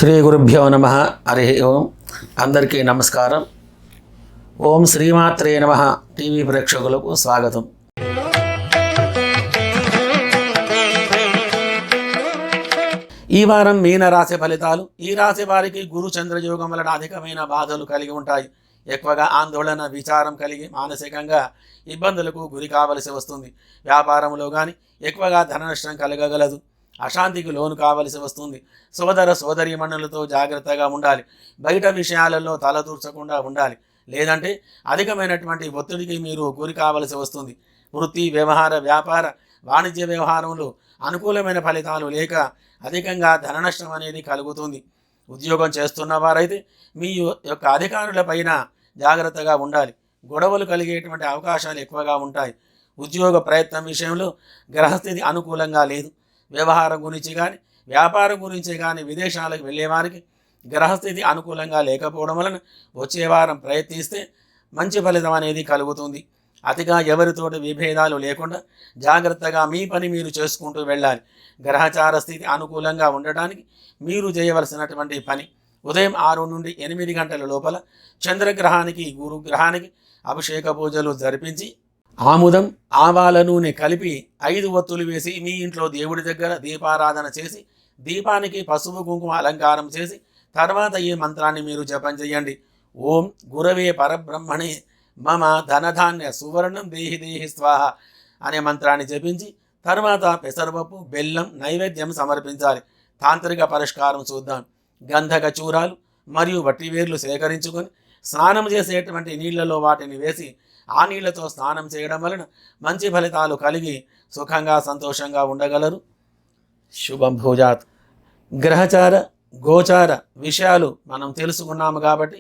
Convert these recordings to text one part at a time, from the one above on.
శ్రీ గురుభ్యో నమ. హరి ఓం. అందరికీ నమస్కారం. ఓం శ్రీమాత్రే నమ. టీవీ ప్రేక్షకులకు స్వాగతం. ఈ వారం మీన రాశి ఫలితాలు. ఈ రాశి వారికి గురు చంద్రయోగం వలన అధికమైన బాధలు కలిగి ఉంటాయి. ఎక్కువగా ఆందోళన, విచారం కలిగి మానసికంగా ఇబ్బందులకు గురి కావలసి వస్తుంది. వ్యాపారంలో కానీ ఎక్కువగా ధన నష్టం కలగగలదు. అశాంతికి లోను కావలసి వస్తుంది. సోదర సోదరీమణులతో జాగ్రత్తగా ఉండాలి. బయట విషయాలలో తలదూర్చకుండా ఉండాలి. లేదంటే అధికమైనటువంటి ఒత్తిడికి మీరు గురి కావలసి వస్తుంది. వృత్తి, వ్యవహార, వ్యాపార, వాణిజ్య వ్యవహారంలో అనుకూలమైన ఫలితాలు లేక అధికంగా ధన నష్టం అనేది కలుగుతుంది. ఉద్యోగం చేస్తున్న వారైతే మీ యొక్క అధికారులపైన జాగ్రత్తగా ఉండాలి. గొడవలు కలిగేటువంటి అవకాశాలు ఎక్కువగా ఉంటాయి. ఉద్యోగ ప్రయత్నం విషయంలో గ్రహస్థితి అనుకూలంగా లేదు. వ్యవహారం గురించి కానీ వ్యాపారం గురించి కానీ విదేశాలకు వెళ్ళేవారికి గ్రహస్థితి అనుకూలంగా లేకపోవడం వలన వచ్చే వారం ప్రయత్నిస్తే మంచి ఫలితం అనేది కలుగుతుంది. అతిగా ఎవరితోటి విభేదాలు లేకుండా జాగ్రత్తగా మీ పని మీరు చేసుకుంటూ వెళ్ళాలి. గ్రహచార స్థితి అనుకూలంగా ఉండటానికి మీరు చేయవలసినటువంటి పని ఉదయం 6 నుండి 8 గంటల లోపల చంద్రగ్రహానికి, గురుగ్రహానికి అభిషేక పూజలు జరిపించి ఆముదం, ఆవాల నూనె కలిపి 5 ఒత్తులు వేసి మీ ఇంట్లో దేవుడి దగ్గర దీపారాధన చేసి దీపానికి పసుపు కుంకుమ అలంకారం చేసి తర్వాత ఈ మంత్రాన్ని మీరు జపం చేయండి. ఓం గురవే పరబ్రహ్మణే మమ ధనధాన్య సువర్ణం దేహి దేహి స్వాహ అనే మంత్రాన్ని జపించి తర్వాత పెసరపప్పు, బెల్లం నైవేద్యం సమర్పించాలి. తాంత్రిక పరిష్కారం చూద్దాం. గంధక చూరాలు మరియు వట్టివేర్లు సేకరించుకొని స్నానం చేసేటువంటి నీళ్లలో వాటిని వేసి ఆ నీళ్లతో స్నానం చేయడం వలన మంచి ఫలితాలు కలిగి సుఖంగా సంతోషంగా ఉండగలరు. శుభం భూజాత్. గ్రహచార, గోచార విషయాలు మనం తెలుసుకున్నాము కాబట్టి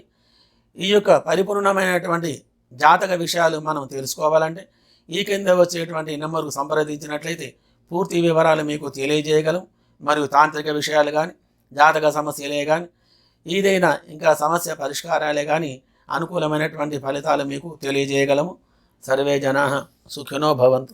ఈ యొక్క పరిపూర్ణమైనటువంటి జాతక విషయాలు మనం తెలుసుకోవాలంటే ఈ కింద వచ్చేటువంటి నెంబర్కు సంప్రదించినట్లయితే పూర్తి వివరాలు మీకు తెలియజేయగలం. మరియు తాంత్రిక విషయాలు కానీ, జాతక సమస్యలే కానీ, ఏదైనా ఇంకా సమస్య పరిష్కారాలే కానీ అనుకూలమైనటువంటి ఫలితాలు మీకు తెలియజేయగలము. సర్వే జనాః సుఖినో భవంతు.